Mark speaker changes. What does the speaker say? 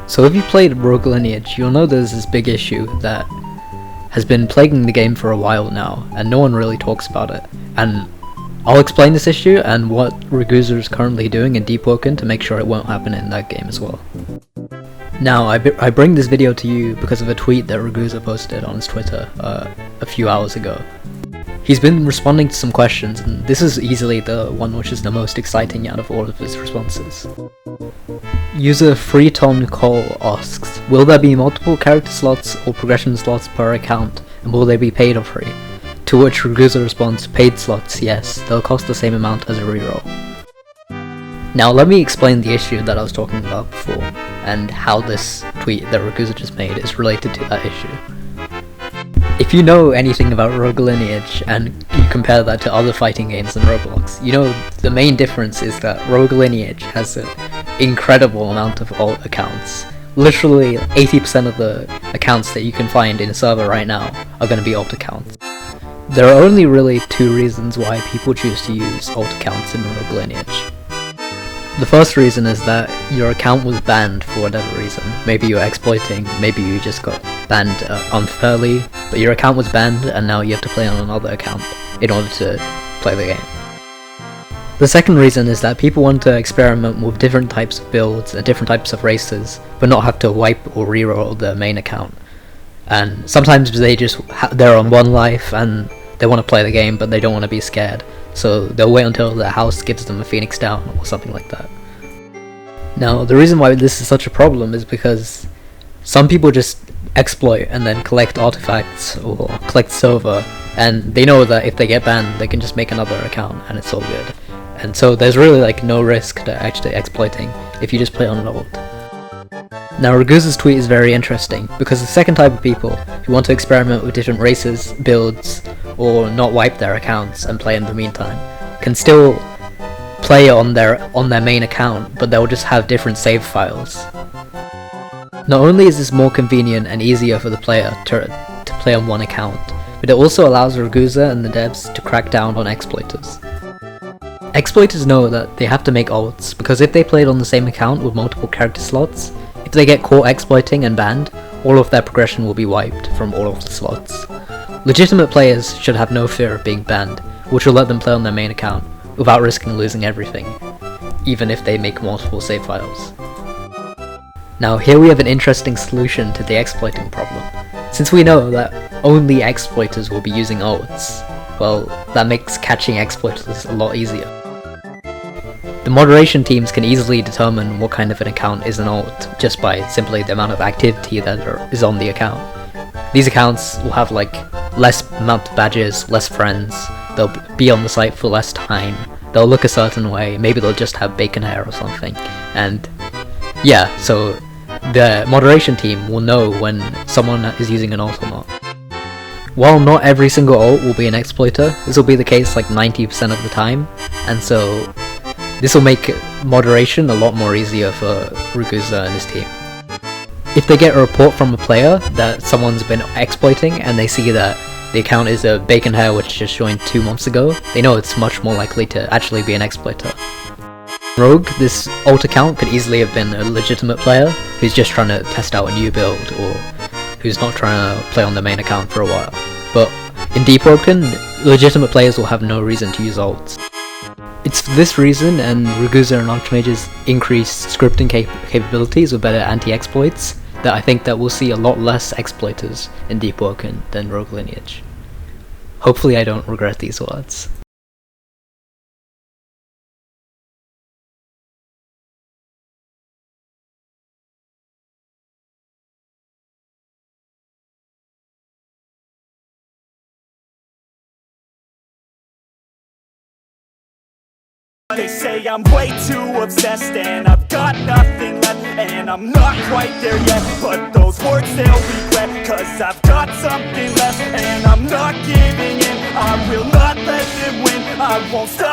Speaker 1: So if you played Rogue Lineage, you'll know there's this big issue that has been plaguing the game for a while now, and no one really talks about it. And I'll explain this issue and what Raguza is currently doing in Deepwoken to make sure it won't happen in that game as well. Now, I bring this video to you because of a tweet that Raguza posted on his Twitter a few hours ago. He's been responding to some questions, and this is easily the one which is the most exciting out of all of his responses. User Freeton Cole asks, will there be multiple character slots or progression slots per account, and will they be paid or free? To which Raguza responds, paid slots, yes, they'll cost the same amount as a reroll. Now let me explain the issue that I was talking about before, and how this tweet that Raguza just made is related to that issue. If you know anything about Rogue Lineage and you compare that to other fighting games in Roblox, you know the main difference is that Rogue Lineage has an incredible amount of alt accounts. Literally 80% of the accounts that you can find in a server right now are going to be alt accounts. There are only really two reasons why people choose to use alt accounts in Rogue Lineage. The first reason is that your account was banned for whatever reason. Maybe you're exploiting, maybe you just got banned unfairly, but your account was banned and now you have to play on another account in order to play the game. The second reason is that people want to experiment with different types of builds and different types of races, but not have to wipe or reroll their main account. And sometimes they're on one life and they want to play the game, but they don't want to be scared. So they'll wait until their house gives them a Phoenix down or something like that. Now, the reason why this is such a problem is because some people just exploit and then collect artifacts or collect silver, and they know that if they get banned, they can just make another account and it's all good. And so there's really like no risk to actually exploiting if you just play on an alt. Now, Raguza's tweet is very interesting because the second type of people who want to experiment with different races, builds, or not wipe their accounts and play in the meantime can still play on their main account, but they'll just have different save files. Not only is this more convenient and easier for the player to play on one account, but it also allows Raguza and the devs to crack down on exploiters. Exploiters know that they have to make alts, because if they played on the same account with multiple character slots, if they get caught exploiting and banned, all of their progression will be wiped from all of the slots. Legitimate players should have no fear of being banned, which will let them play on their main account without risking losing everything, even if they make multiple save files. Now here we have an interesting solution to the exploiting problem. Since we know that only exploiters will be using alts, well, that makes catching exploiters a lot easier. The moderation teams can easily determine what kind of an account is an alt just by simply the amount of activity that is on the account. These accounts will have like less amount of badges, less friends, they'll be on the site for less time, they'll look a certain way, maybe they'll just have bacon hair or something, and yeah, so the moderation team will know when someone is using an alt or not. While not every single alt will be an exploiter, this will be the case like 90% of the time, and so this will make moderation a lot more easier for Raguza and his team. If they get a report from a player that someone's been exploiting and they see that the account is a bacon hair which just joined 2 months ago, they know it's much more likely to actually be an exploiter. Rogue, this alt account could easily have been a legitimate player who's just trying to test out a new build or who's not trying to play on the main account for a while. But in Deepwoken, legitimate players will have no reason to use alts. It's for this reason, and Raguza and Archmage's increased scripting capabilities with better anti-exploits, that I think that we'll see a lot less exploiters in Deepwoken than Rogue Lineage. Hopefully I don't regret these words.
Speaker 2: They say I'm way too obsessed and I've got nothing left, and I'm not quite there yet, but those words they'll regret, cause I've got something left and I'm not giving in. I will not let them win, I won't stop.